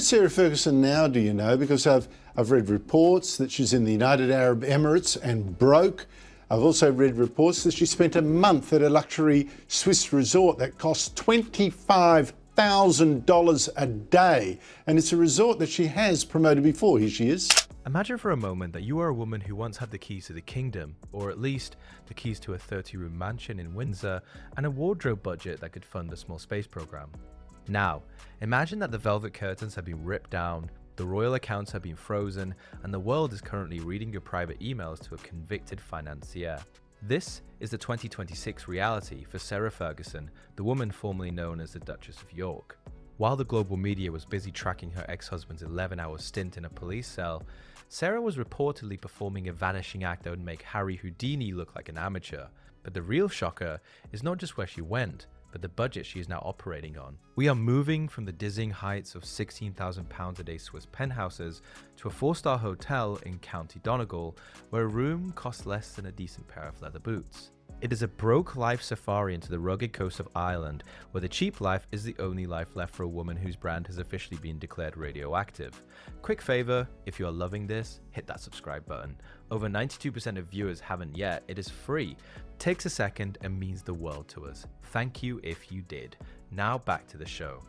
Sarah Ferguson now, do you know? Because I've read reports that she's in the United Arab Emirates and broke. I've also read reports that she spent a month at a luxury Swiss resort that cost $25,000 a day. And it's a resort that she has promoted before. Here she is. Imagine for a moment that you are a woman who once had the keys to the kingdom, or at least the keys to a 30-room mansion in Windsor and a wardrobe budget that could fund a small space program. Now, imagine that the velvet curtains have been ripped down, the royal accounts have been frozen, and the world is currently reading your private emails to a convicted financier. This is the 2026 reality for Sarah Ferguson, the woman formerly known as the Duchess of York. While the global media was busy tracking her ex-husband's 11-hour stint in a police cell, Sarah was reportedly performing a vanishing act that would make Harry Houdini look like an amateur. But the real shocker is not just where she went, but the budget she is now operating on. We are moving from the dizzying heights of £16,000 a day Swiss penthouses to a 4-star hotel in County Donegal, where a room costs less than a decent pair of leather boots. It is a broke life safari into the rugged coast of Ireland, where the cheap life is the only life left for a woman whose brand has officially been declared radioactive. Quick favor, if you are loving this, hit that subscribe button. Over 92% of viewers haven't yet. It is free. Takes a second and means the world to us. Thank you if you did. Now back to the show.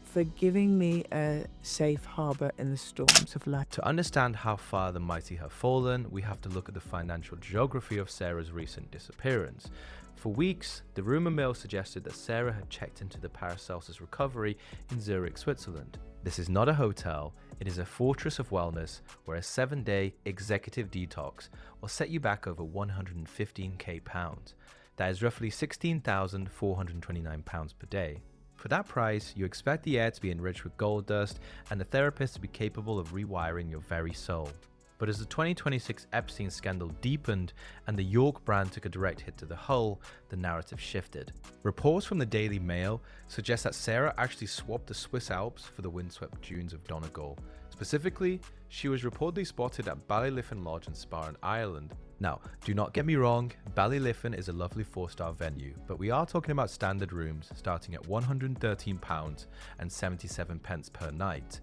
For giving me a safe harbour in the storms of life. To understand how far the mighty have fallen, we have to look at the financial geography of Sarah's recent disappearance. For weeks, the rumour mill suggested that Sarah had checked into the Paracelsus Recovery in Zurich, Switzerland. This is not a hotel, it is a fortress of wellness where a 7-day executive detox will set you back over £115k. That is roughly £16,429 per day. For that price, you expect the air to be enriched with gold dust and the therapist to be capable of rewiring your very soul. But as the 2026 Epstein scandal deepened and the York brand took a direct hit to the hull, the narrative shifted. Reports from the Daily Mail suggest that Sarah actually swapped the Swiss Alps for the windswept dunes of Donegal. Specifically, she was reportedly spotted at Ballyliffin Lodge and Spa in Ireland. Now, do not get me wrong, Ballyliffin is a lovely 4-star venue, but we are talking about standard rooms starting at £113 and 77 pence per night.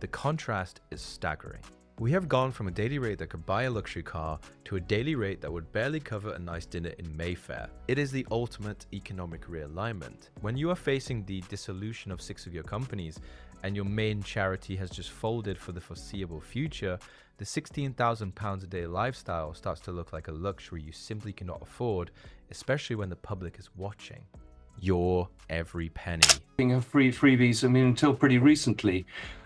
The contrast is staggering. We have gone from a daily rate that could buy a luxury car to a daily rate that would barely cover a nice dinner in Mayfair. It is the ultimate economic realignment. When you are facing the dissolution of 6 of your companies and your main charity has just folded for the foreseeable future, the £16,000 a day lifestyle starts to look like a luxury you simply cannot afford, especially when the public is watching. Your every penny. Of freebies, I mean, until pretty recently.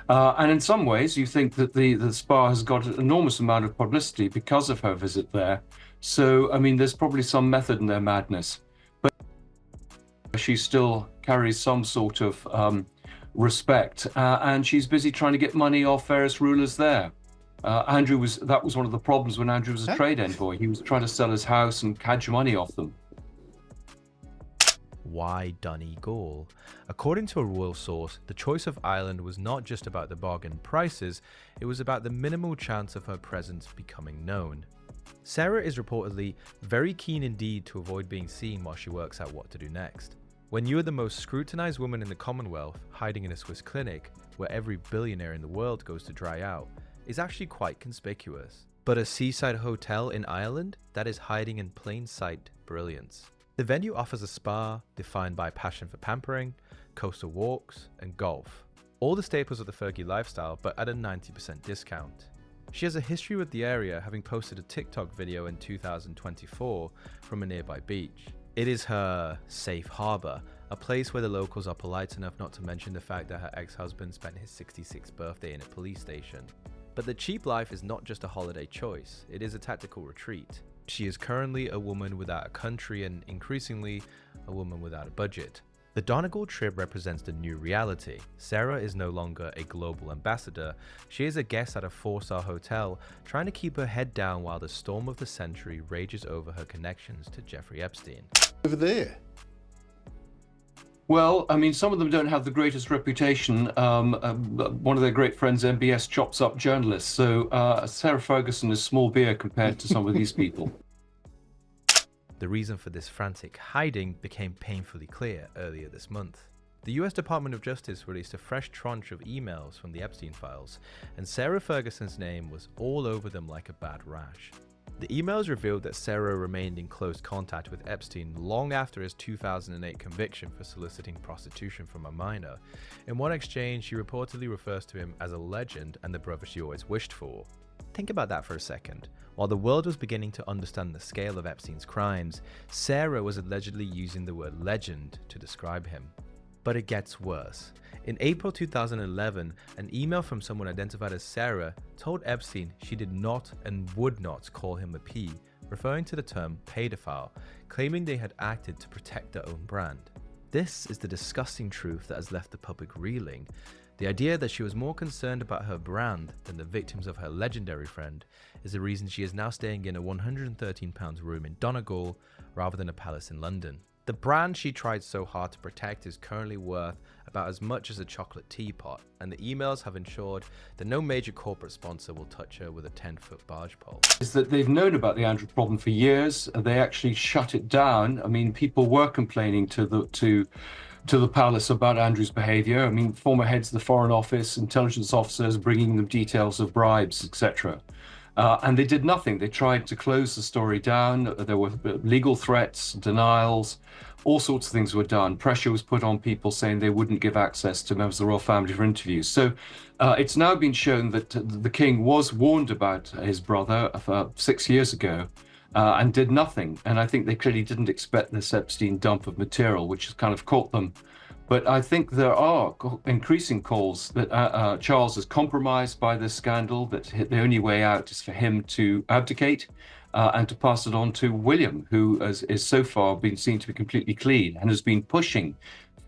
And in some ways, you think that the spa has got an enormous amount of publicity because of her visit there. So, I mean, there's probably some method in their madness. But she still carries some sort of respect. And she's busy trying to get money off various rulers there. That was one of the problems when Andrew was a trade envoy. He was trying to sell his house and cadge money off them. Why Donegal? According to a royal source, the choice of Ireland was not just about the bargain prices, it was about the minimal chance of her presence becoming known. Sarah is reportedly very keen indeed to avoid being seen while she works out what to do next. When you are the most scrutinized woman in the Commonwealth, hiding in a Swiss clinic, where every billionaire in the world goes to dry out, is actually quite conspicuous. But a seaside hotel in Ireland? That is hiding in plain sight brilliance. The venue offers a spa defined by passion for pampering, coastal walks, and golf. All the staples of the Fergie lifestyle, but at a 90% discount. She has a history with the area, having posted a TikTok video in 2024 from a nearby beach. It is her safe harbor, a place where the locals are polite enough not to mention the fact that her ex-husband spent his 66th birthday in a police station. But the cheap life is not just a holiday choice, it is a tactical retreat. She is currently a woman without a country and increasingly a woman without a budget. The Donegal trip represents the new reality. Sarah is no longer a global ambassador. She is a guest at a 4-star hotel, trying to keep her head down while the storm of the century rages over her connections to Jeffrey Epstein. Over there. Well, I mean, some of them don't have the greatest reputation. One of their great friends, MBS, chops up journalists. So Sarah Ferguson is small beer compared to some of these people. The reason for this frantic hiding became painfully clear earlier this month. The US Department of Justice released a fresh tranche of emails from the Epstein files, and Sarah Ferguson's name was all over them like a bad rash. The emails revealed that Sarah remained in close contact with Epstein long after his 2008 conviction for soliciting prostitution from a minor. In one exchange, she reportedly refers to him as a legend and the brother she always wished for. Think about that for a second. While the world was beginning to understand the scale of Epstein's crimes, Sarah was allegedly using the word legend to describe him. But it gets worse. In April 2011, an email from someone identified as Sarah told Epstein she did not and would not call him a P, referring to the term paedophile, claiming they had acted to protect their own brand. This is the disgusting truth that has left the public reeling. The idea that she was more concerned about her brand than the victims of her legendary friend is the reason she is now staying in a £113 room in Donegal rather than a palace in London. The brand she tried so hard to protect is currently worth about as much as a chocolate teapot, and the emails have ensured that no major corporate sponsor will touch her with a 10-foot barge pole. Is that they've known about the Andrew problem for years. They actually shut it down. I mean, people were complaining to the palace about Andrew's behavior. I mean, former heads of the Foreign Office, intelligence officers bringing them details of bribes, etc. And they did nothing. They tried to close the story down. There were legal threats, denials, all sorts of things were done. Pressure was put on people saying they wouldn't give access to members of the royal family for interviews. So it's now been shown that the king was warned about his brother 6 years ago and did nothing. And I think they clearly didn't expect this Epstein dump of material, which has kind of caught them. But I think there are increasing calls that Charles is compromised by this scandal, that the only way out is for him to abdicate and to pass it on to William, who is so far been seen to be completely clean and has been pushing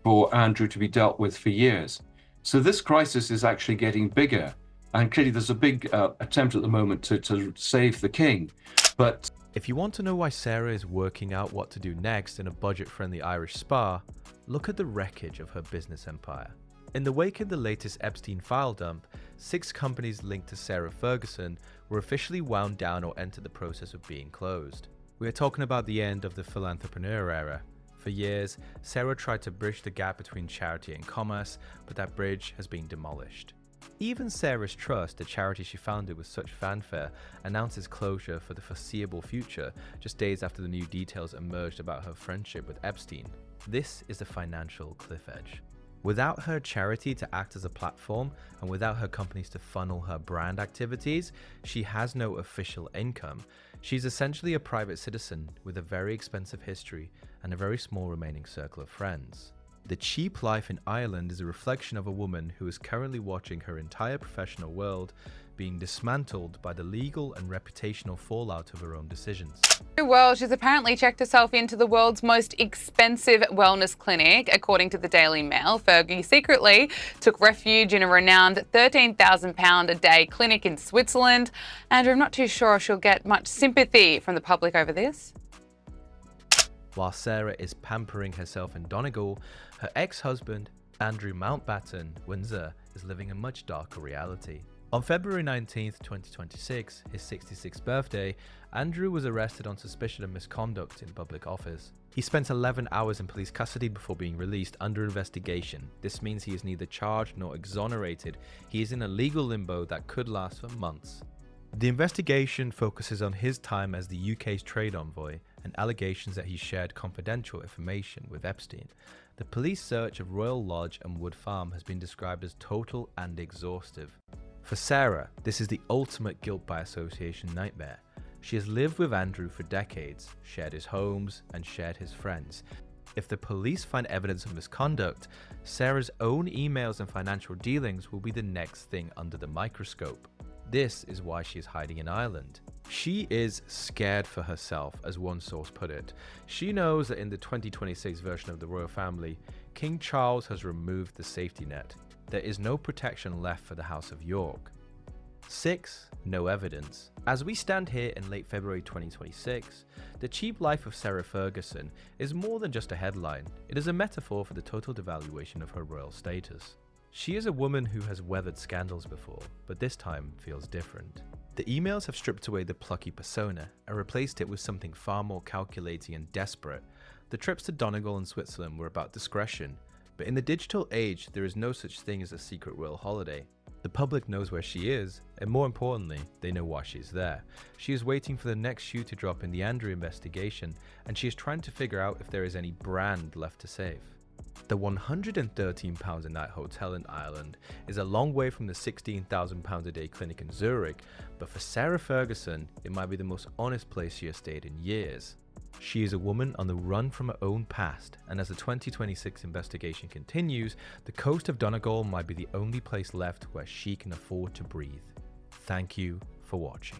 for Andrew to be dealt with for years. So this crisis is actually getting bigger. And clearly there's a big attempt at the moment to save the king. But if you want to know why Sarah is working out what to do next in a budget-friendly Irish spa, look at the wreckage of her business empire. In the wake of the latest Epstein file dump, 6 companies linked to Sarah Ferguson were officially wound down or entered the process of being closed. We are talking about the end of the philanthropreneur era. For years, Sarah tried to bridge the gap between charity and commerce, but that bridge has been demolished. Even Sarah's Trust, the charity she founded with such fanfare, announced its closure for the foreseeable future, just days after the new details emerged about her friendship with Epstein. This is the financial cliff edge. Without her charity to act as a platform, and without her companies to funnel her brand activities, she has no official income. She's essentially a private citizen with a very expensive history and a very small remaining circle of friends. The cheap life in Ireland is a reflection of a woman who is currently watching her entire professional world being dismantled by the legal and reputational fallout of her own decisions. Well, she's apparently checked herself into the world's most expensive wellness clinic. According to the Daily Mail, Fergie secretly took refuge in a renowned £13,000 a day clinic in Switzerland. And I'm not too sure she'll get much sympathy from the public over this. While Sarah is pampering herself in Donegal, her ex-husband, Andrew Mountbatten Windsor, is living a much darker reality. On February 19th, 2026, his 66th birthday, Andrew was arrested on suspicion of misconduct in public office. He spent 11 hours in police custody before being released under investigation. This means he is neither charged nor exonerated. He is in a legal limbo that could last for months. The investigation focuses on his time as the UK's trade envoy and allegations that he shared confidential information with Epstein. The police search of Royal Lodge and Wood Farm has been described as total and exhaustive. For Sarah, this is the ultimate guilt by association nightmare. She has lived with Andrew for decades, shared his homes, and shared his friends. If the police find evidence of misconduct, Sarah's own emails and financial dealings will be the next thing under the microscope. This is why she is hiding in Ireland. She is scared for herself, as one source put it. She knows that in the 2026 version of the royal family, King Charles has removed the safety net. There is no protection left for the House of York. 6. No evidence. As we stand here in late February 2026, the cheap life of Sarah Ferguson is more than just a headline. It is a metaphor for the total devaluation of her royal status. She is a woman who has weathered scandals before, but this time feels different. The emails have stripped away the plucky persona and replaced it with something far more calculating and desperate. The trips to Donegal and Switzerland were about discretion. But in the digital age, there is no such thing as a secret royal holiday. The public knows where she is, and more importantly, they know why she's there. She is waiting for the next shoe to drop in the Andrew investigation, and she is trying to figure out if there is any brand left to save. The £113 a night hotel in Ireland is a long way from the £16,000 a day clinic in Zurich, but for Sarah Ferguson, it might be the most honest place she has stayed in years. She is a woman on the run from her own past, and as the 2026 investigation continues, the coast of Donegal might be the only place left where she can afford to breathe. Thank you for watching.